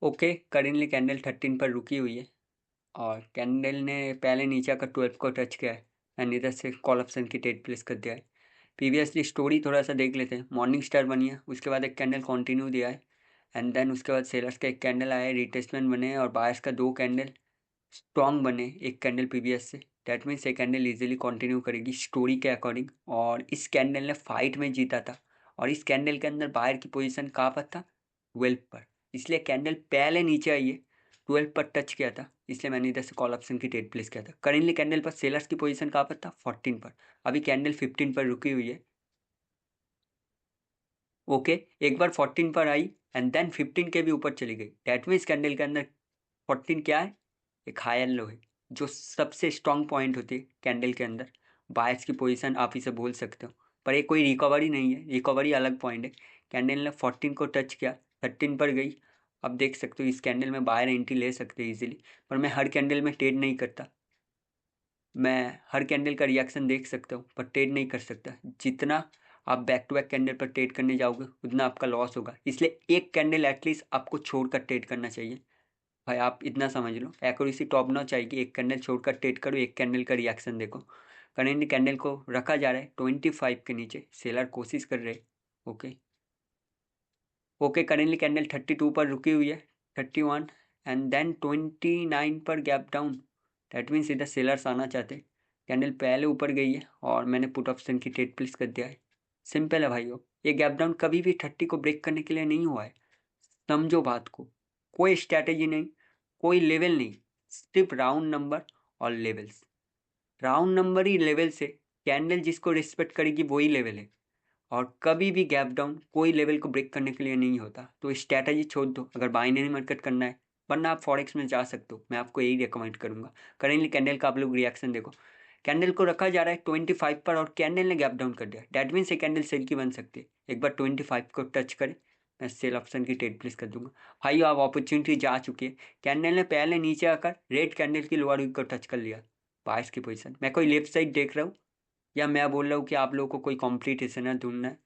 Okay, currently candle 13 पर रुकी हुई है और कैंडल ने पहले नीचे आकर 12 को टच किया है एंड इधर से कॉल ऑप्शन की ट्रेड प्लेस कर दिया है। प्रीवियसली स्टोरी थोड़ा सा देख लेते हैं। मॉर्निंग स्टार बनी है, उसके बाद एक कैंडल कंटिन्यू दिया है एंड देन उसके बाद सेलर्स का एक कैंडल आया है, रिटेस्टमेंट बने और बायर्स का दो कैंडल स्ट्रॉन्ग बने, एक कैंडल प्रीवियस से। डैट मीन्स ये कैंडल इजीली कंटिन्यू करेगी स्टोरी के अकॉर्डिंग और इस कैंडल ने फाइट में जीता था और इस कैंडल के अंदर बायर की पोजीशन कहाँ पर था? 12 पर। इसलिए कैंडल पहले नीचे आई है, 12 पर टच किया था, इसलिए मैंने इधर से कॉल ऑप्शन की ट्रेड प्लेस किया था। करेंटली कैंडल पर सेलर्स की पोजीशन कहाँ पर था? 14 पर। अभी कैंडल 15 पर रुकी हुई है। ओके, एक बार 14 पर आई एंड देन 15 के भी ऊपर चली गई। डैट मीन्स कैंडल के अंदर 14 क्या है? एक हायर लो है, जो सबसे स्ट्रॉन्ग पॉइंट होती है कैंडल के अंदर। बायर्स की पोजीशन आप इसे बोल सकते हो, पर ये कोई रिकवरी नहीं है, रिकवरी अलग पॉइंट है। कैंडल ने 14 को टच किया, 13 पर गई। अब देख सकते हो इस कैंडल में बायर एंट्री ले सकते हैं इजीली, पर मैं हर कैंडल में ट्रेड नहीं करता। मैं हर कैंडल का रिएक्शन देख सकता हूँ पर ट्रेड नहीं कर सकता। जितना आप बैक टू बैक कैंडल पर ट्रेड करने जाओगे उतना आपका लॉस होगा, इसलिए एक कैंडल एटलीस्ट आपको छोड़कर ट्रेड करना चाहिए। भाई आप इतना समझ लो, एक्यूरेसी टॉप नॉच चाहिए। एक कैंडल छोड़कर ट्रेड करो, एक कैंडल का रिएक्शन देखो। करेंट कैंडल को रखा जा रहा है 25 के नीचे, सेलर कोशिश कर रहे हैं। ओके ओके, करेंटली कैंडल 32 पर रुकी हुई है, 31 एंड देन 29 पर गैप डाउन। दैट मीन्स इधर सेलर्स आना चाहते। कैंडल पहले ऊपर गई है और मैंने पुट ऑप्शन की ट्रेड प्लेस कर दिया है। सिंपल है भाइयों, ये गैप डाउन कभी भी 30 को ब्रेक करने के लिए नहीं हुआ है। समझो बात को, कोई स्ट्रैटेजी नहीं, कोई लेवल नहीं, सिर्फ राउंड नंबर और लेवल्स। राउंड नंबर ही लेवल से कैंडल जिसको रिस्पेक्ट करेगी वही लेवल है और कभी भी गैप डाउन कोई लेवल को ब्रेक करने के लिए नहीं होता। तो स्ट्रैटेजी छोड़ दो अगर बाइनरी मार्केट करना है, वरना आप फॉरेक्स में जा सकते हो, मैं आपको यही रिकमेंड करूंगा। करेंटली कैंडल का आप लोग रिएक्शन देखो, कैंडल को रखा जा रहा है 25 पर और कैंडल ने गैप डाउन कर दिया। डैट मीन्स ये कैंडल सेल की बन सकती है। एक बार 25 को टच करे, मैं सेल ऑप्शन की ट्रेड प्लेस कर दूंगा। भाई अब अपॉर्चुनिटी जा चुकी है। कैंडल ने पहले नीचे आकर रेड कैंडल की लोअर वीक को टच कर लिया, बायर्स की पोजीशन। मैं कोई लेफ्ट साइड देख रहा हूँ या मैं बोल रहा हूँ कि आप लोगों को कोई कॉम्पिटिशन है ढूंढना है?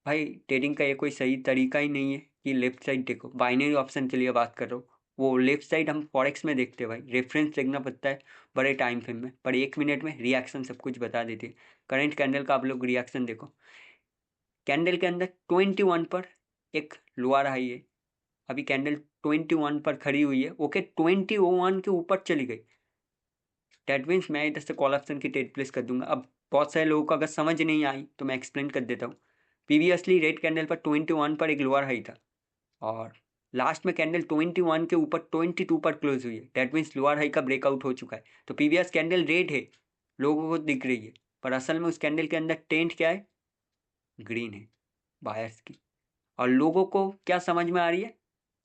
भाई ट्रेडिंग का ये कोई सही तरीका ही नहीं है कि लेफ्ट साइड देखो। बाइनरी ऑप्शन के लिए बात कर रहा हूँ, वो लेफ्ट साइड हम फॉरेक्स में देखते हैं भाई, रेफरेंस देखना पड़ता है बड़े टाइम फ्रेम में, पर 1 मिनट में रिएक्शन सब कुछ बता देती है। करंट कैंडल का आप लोग रिएक्शन देखो, कैंडल के अंदर 21 पर एक लोअर हाई है। अभी कैंडल 21 पर खड़ी हुई है, ओके 21 के ऊपर चली गई। डेट मीन्स मैं इधर से कॉल ऑप्शन की ट्रेड प्लेस कर दूंगा। अब बहुत सारे लोगों को अगर समझ नहीं आई तो मैं एक्सप्लेन कर देता हूँ। प्रीवियसली रेड कैंडल पर 21 पर एक लोअर हाई था और लास्ट में कैंडल 21 के ऊपर 22 पर क्लोज हुई है। डेट मीन्स लोअर हाई का ब्रेकआउट हो चुका है। तो प्रीवियस कैंडल रेड है, लोगों को दिख रही है, पर असल में उस कैंडल के अंदर टेंट क्या है? ग्रीन है, बायर्स की। और लोगों को क्या समझ में आ रही है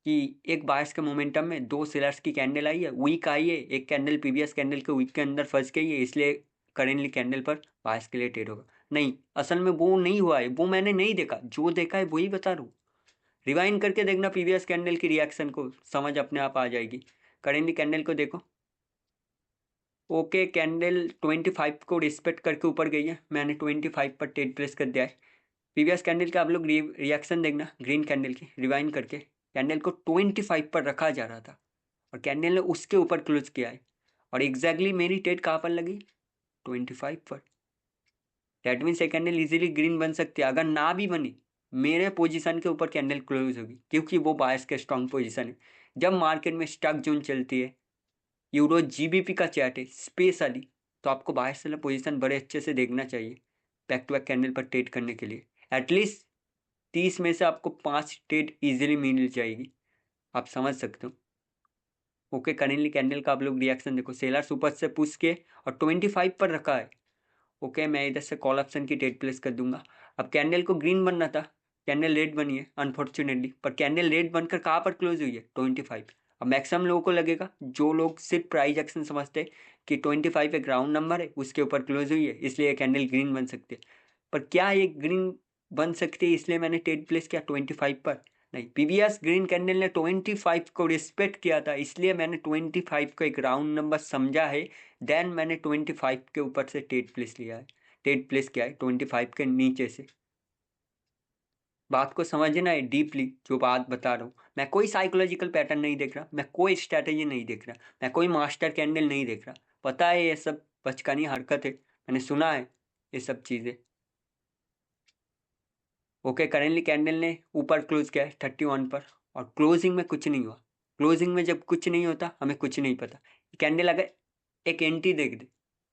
कि एक बायर्स के मोमेंटम में दो सेलर्स की कैंडल आई है, वीक आई है, एक कैंडल प्रीवियस कैंडल के वीक के अंदर फंस गई है, इसलिए करेंटली कैंडल पर बायर्स के लिए ट्रेड होगा। नहीं, असल में वो नहीं हुआ है, वो मैंने नहीं देखा, जो देखा है वही बता रहा हूँ। रिवाइंड करके देखना प्रीवियस कैंडल की रिएक्शन को, समझ अपने आप आ जाएगी। करेंटली कैंडल को देखो, ओके कैंडल 25 को रिस्पेक्ट करके ऊपर गई है, मैंने 25 पर ट्रेड प्लेस कर दिया है। प्रीवियस कैंडल के आप लोग रिएक्शन देखना, ग्रीन कैंडल की रिवाइंड करके, कैंडल को 25 पर रखा जा रहा था और कैंडल ने उसके ऊपर क्लोज किया है और एग्जैक्टली मेरी ट्रेड कहाँ पर लगी? 25 पर। डेट मीन्स ये कैंडल इजीली ग्रीन बन सकती है। अगर ना भी बनी, मेरे पोजीशन के ऊपर कैंडल क्लोज होगी क्योंकि वो बायर्स के स्ट्रॉन्ग पोजीशन है। जब मार्केट में स्टॉक जोन चलती है, यूरो जीबीपी का चार्ट है स्पेशली, तो आपको बायर्स वाला पोजीशन बड़े अच्छे से देखना चाहिए बैक टू बैक कैंडल पर ट्रेड करने के लिए। एटलीस्ट 30 में से आपको 5 ट्रेड इजीली मिल जाएगी, आप समझ सकते हो। ओके, करेंटली कैंडल का आप लोग रिएक्शन देखो, सेलर्स ऊपर से पुश के और 25 पर रखा है। ओके, मैं इधर से कॉल ऑप्शन की ट्रेड प्लेस कर दूंगा। अब कैंडल को ग्रीन बनना था, कैंडल रेड बनी है अनफॉर्चुनेटली, पर कैंडल रेड बनकर कहाँ पर क्लोज हुई है? 25। अब मैक्सिमम लोगों को लगेगा, जो लोग सिर्फ प्राइस एक्शन समझते हैं कि 25 एक राउंड नंबर है, उसके ऊपर क्लोज हुई है इसलिए कैंडल ग्रीन बन सकती है। पर क्या ये ग्रीन बन सकती है इसलिए मैंने ट्रेड प्लेस किया 25 पर? नहीं, पीवीएस ग्रीन कैंडल ने 25 को रिस्पेक्ट किया था, इसलिए मैंने 25 को एक राउंड नंबर समझा है। देन मैंने 25 के ऊपर से ट्रेड प्लेस लिया है, ट्रेड प्लेस किया है 25 के नीचे से। बात को समझना है डीपली, जो बात बता रहा हूँ। मैं कोई साइकोलॉजिकल पैटर्न नहीं देख रहा, मैं कोई स्ट्रैटेजी नहीं देख रहा, मैं कोई मास्टर कैंडल नहीं देख रहा। पता है ये सब बचकानी हरकत है, मैंने सुना है ये सब चीज़ें। ओके, करेंटली कैंडल ने ऊपर क्लोज किया है 31 पर, और क्लोजिंग में कुछ नहीं हुआ। क्लोजिंग में जब कुछ नहीं होता हमें कुछ नहीं पता। कैंडल अगर एक एंटी दे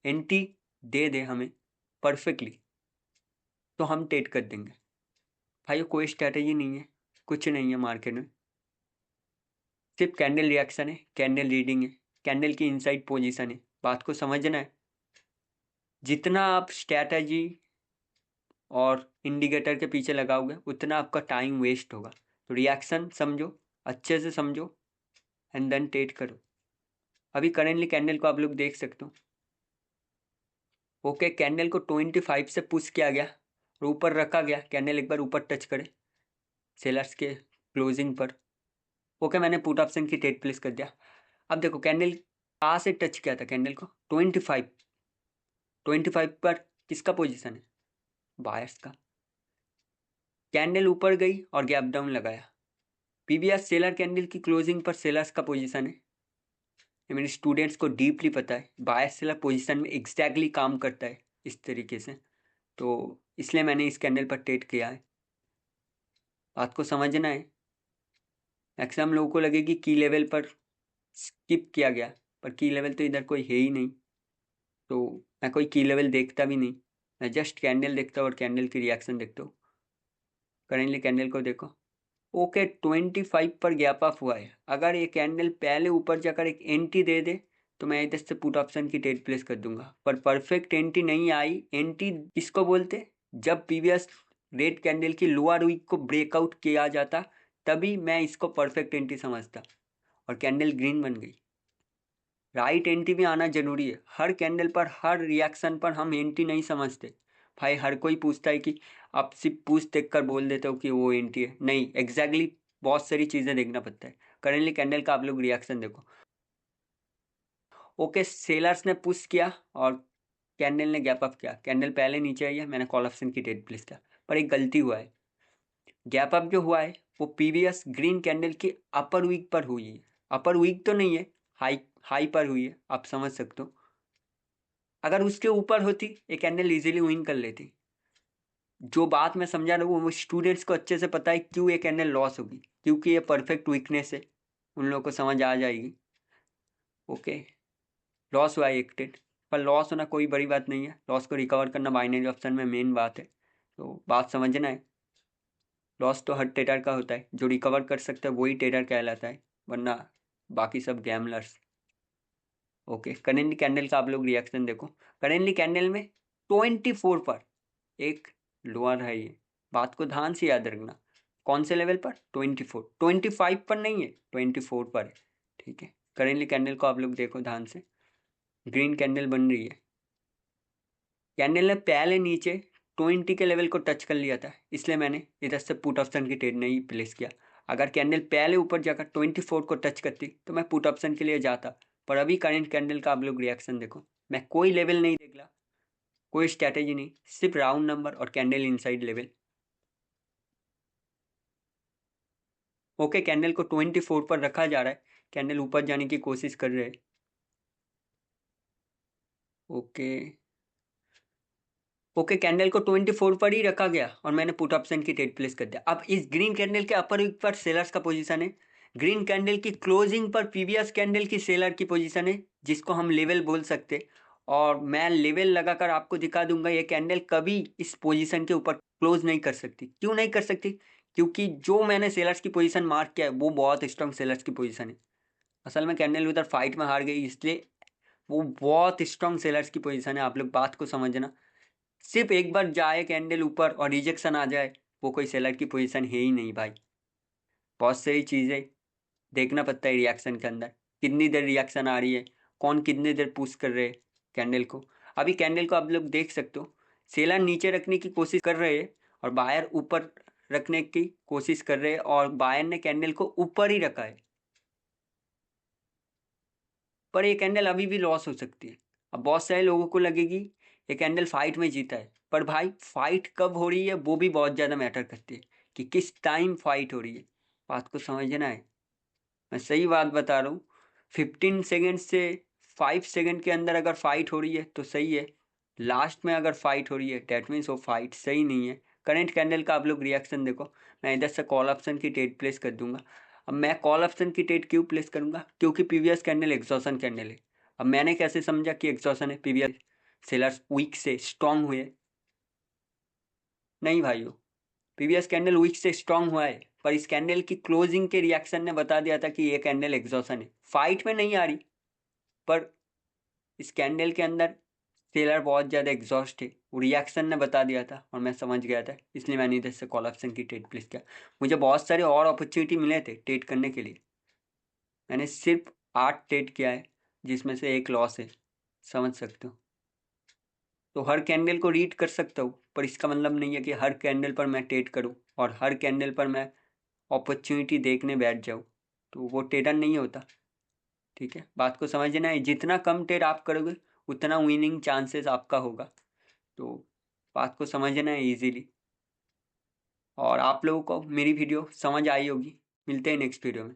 एंटी दे हमें परफेक्टली, तो हम ट्रेड कर देंगे भाई। कोई स्ट्रैटेजी नहीं है, कुछ नहीं है मार्केट में, सिर्फ कैंडल रिएक्शन है, कैंडल रीडिंग है, कैंडल की इनसाइड पोजीशन है। बात को समझना है। जितना आप स्ट्रैटेजी और इंडिकेटर के पीछे लगाओगे उतना आपका टाइम वेस्ट होगा। तो रिएक्शन समझो, अच्छे से समझो, एंड देन ट्रेड करो। अभी करेंटली कैंडल को आप लोग देख सकते हो। ओके, कैंडल को 25 से पुश किया गया और ऊपर रखा गया। कैंडल एक बार ऊपर टच करे सेलर्स के क्लोजिंग पर। ओके, मैंने पुट ऑप्शन की ट्रेड प्लेस कर दिया। अब देखो कैंडल कहाँ से टच किया था कैंडल को, 25 पर किसका पोजीशन है, बायर्स का। कैंडल ऊपर गई और गैप डाउन लगाया। पीवीआर सेलर कैंडल की क्लोजिंग पर सेलर्स का पोजीशन है। ये मेरे स्टूडेंट्स को डीपली पता है, बायर सेलर पोजीशन में एग्जैक्टली काम करता है इस तरीके से, तो इसलिए मैंने इस कैंडल पर ट्रेड किया है। बात को समझना है। मैक्सिमम लोगों को लगेगी की लेवल पर स्किप किया गया, पर की लेवल तो इधर कोई है ही नहीं, तो मैं कोई की लेवल देखता भी नहीं। मैं जस्ट कैंडल देखता हूँ और कैंडल की रिएक्शन देखता हूँ। करेंटली कैंडल को देखो। ओके, 25 पर गैप अप हुआ है। अगर ये कैंडल पहले ऊपर जाकर एक एंट्री दे दे तो मैं इधर से पुट ऑप्शन की ट्रेड प्लेस कर दूंगा, पर परफेक्ट एंट्री नहीं आई। एंट्री किसको बोलते, जब प्रीवियस रेड कैंडल की लोअर वीक को ब्रेकआउट किया जाता, तभी मैं इसको परफेक्ट एंट्री समझता, और कैंडल ग्रीन बन गई। राइट एंट्री भी आना जरूरी है। हर कैंडल पर, हर रिएक्शन पर हम एंट्री नहीं समझते भाई। हर कोई पूछता है कि आप सिर्फ पूछ देख कर बोल देते हो कि वो एंट्री है, नहीं, एग्जैक्टली बहुत सारी चीज़ें देखना पड़ता है। करेंटली कैंडल का आप लोग रिएक्शन देखो। ओके, सेलर्स ने पुश किया और कैंडल ने गैप अप किया। कैंडल पहले नीचे आई है, मैंने कॉल ऑप्शन की ट्रेड प्लेस किया, पर एक गलती हुआ है। गैप अप जो हुआ है वो प्रीवियस ग्रीन कैंडल की अपर वीक पर हुई है। अपर वीक तो नहीं है, हाई हाई पर हुई है, आप समझ सकते हो। अगर उसके ऊपर होती ये कैंडल इजीली विन कर लेती। जो बात मैं समझा रहा हूँ वो स्टूडेंट्स को अच्छे से पता है क्यों ये कैंडल लॉस होगी, क्योंकि ये परफेक्ट वीकनेस है, उन लोगों को समझ आ जाएगी। ओके, लॉस हुआ है एक ट्रेड, पर लॉस होना कोई बड़ी बात नहीं है। लॉस को रिकवर करना बाइनरी ऑप्शन में मेन बात है, तो बात समझना है। लॉस तो हर ट्रेडर का होता है, जो रिकवर कर सकता है वही ट्रेडर कहलाता है, वरना बाकी सब गैमलर्स। ओके, करेंटली कैंडल का आप लोग रिएक्शन देखो। करेंटली कैंडल में 24 पर एक लोअर है ये, बात को ध्यान से याद रखना। कौन से लेवल पर, 24, 25 पर नहीं है, 24 पर है, ठीक है। करेंटली कैंडल को आप लोग देखो ध्यान से। ग्रीन कैंडल बन रही है। कैंडल ने पहले नीचे 20 के लेवल को टच कर लिया था, इसलिए मैंने इधर से पुट ऑप्शन की ट्रेड नहीं प्लेस किया। अगर कैंडल पहले ऊपर जाकर 24 को टच करती तो मैं पुट ऑप्शन के लिए जाता, पर अभी करंट कैंडल का आप लोग रिएक्शन देखो। मैं कोई लेवल नहीं देख रहा, कोई स्ट्रैटेजी नहीं, सिर्फ राउंड नंबर और candle inside level. Okay, candle को 24 पर रखा जा रहा है, कैंडल ऊपर जाने की कोशिश कर रहे हैं। ओके, कैंडल को 24 पर ही रखा गया और मैंने पुट ऑप्शन की ट्रेड प्लेस कर दिया। अब इस ग्रीन कैंडल के अपर वीक पर सेलर्स का पोजीशन है। ग्रीन कैंडल की क्लोजिंग पर प्रीवियस कैंडल की सेलर की पोजीशन है, जिसको हम लेवल बोल सकते। और मैं लेवल लगाकर आपको दिखा दूंगा ये कैंडल कभी इस पोजीशन के ऊपर क्लोज नहीं कर सकती। क्यों नहीं कर सकती, क्योंकि जो मैंने सेलर्स की पोजीशन मार्क किया है वो बहुत स्ट्रॉन्ग सेलर्स की पोजीशन है। असल में कैंडल उधर फाइट में हार गई, इसलिए वो बहुत स्ट्रॉन्ग सेलर्स की पोजीशन है। आप लोग बात को समझना। सिर्फ एक बार जाए कैंडल ऊपर और रिजेक्शन आ जाए, वो कोई सेलर की पोजीशन है ही नहीं भाई। बहुत सारी चीज़ें देखना पड़ता है रिएक्शन के अंदर, कितनी देर रिएक्शन आ रही है, कौन कितनी देर पुश कर रहे हैं कैंडल को। अभी कैंडल को आप लोग देख सकते हो, सेलर नीचे रखने की कोशिश कर रहे हैं और बायर ऊपर रखने की कोशिश कर रहे हैं, और बायर ने कैंडल को ऊपर ही रखा है, पर ये कैंडल अभी भी लॉस हो सकती है। अब बहुत सारे लोगों को लगेगी ये कैंडल फाइट में जीता है, पर भाई फाइट कब हो रही है वो भी बहुत ज़्यादा मैटर करती है। कि किस टाइम फाइट हो रही है, बात को समझना है। मैं सही बात बता रहा हूँ। 15 सेकेंड से 5 सेकेंड के अंदर अगर फाइट हो रही है तो सही है, लास्ट में अगर फाइट हो रही है डैट मीन्स वो फाइट सही नहीं है। करंट कैंडल का आप लोग रिएक्शन देखो। मैं इधर से कॉल ऑप्शन की ट्रेड प्लेस कर दूंगा। अब मैं कॉल ऑप्शन की ट्रेड क्यों प्लेस करूंगा, क्योंकि प्रीवियस कैंडल एग्जॉशन कैंडल है। अब मैंने कैसे समझा कि एग्जॉशन है, प्रीवियस सेलर्स वीक से स्ट्रांग हुए? नहीं भाइयों, प्रीवियस कैंडल वीक से स्ट्रांग हुआ है, पर इस कैंडल की क्लोजिंग के रिएक्शन ने बता दिया था कि ये कैंडल एग्जॉशन है, फाइट में नहीं आ रही। पर इस कैंडल के अंदर सेलर बहुत ज़्यादा एग्जॉस्ट है, वो रिएक्शन ने बता दिया था और मैं समझ गया था, इसलिए मैंने इधर से कॉल ऑप्शन की ट्रेड प्लेस किया। मुझे बहुत सारे और अपॉर्चुनिटी मिले थे ट्रेड करने के लिए, मैंने सिर्फ 8 ट्रेड किया है, जिसमें से एक लॉस है, समझ सकते हो। तो हर कैंडल को रीड कर सकता हूँ, पर इसका मतलब नहीं है कि हर कैंडल पर मैं ट्रेड करूँ और हर कैंडल पर मैं अपॉर्चुनिटी देखने बैठ जाऊँ, तो वो ट्रेडर नहीं होता। ठीक है, बात को समझना है। जितना कम ट्रेड आप करोगे उतना विनिंग चांसेस आपका होगा, तो बात को समझना है इजीली। और आप लोगों को मेरी वीडियो समझ आई होगी। मिलते हैं नेक्स्ट वीडियो में।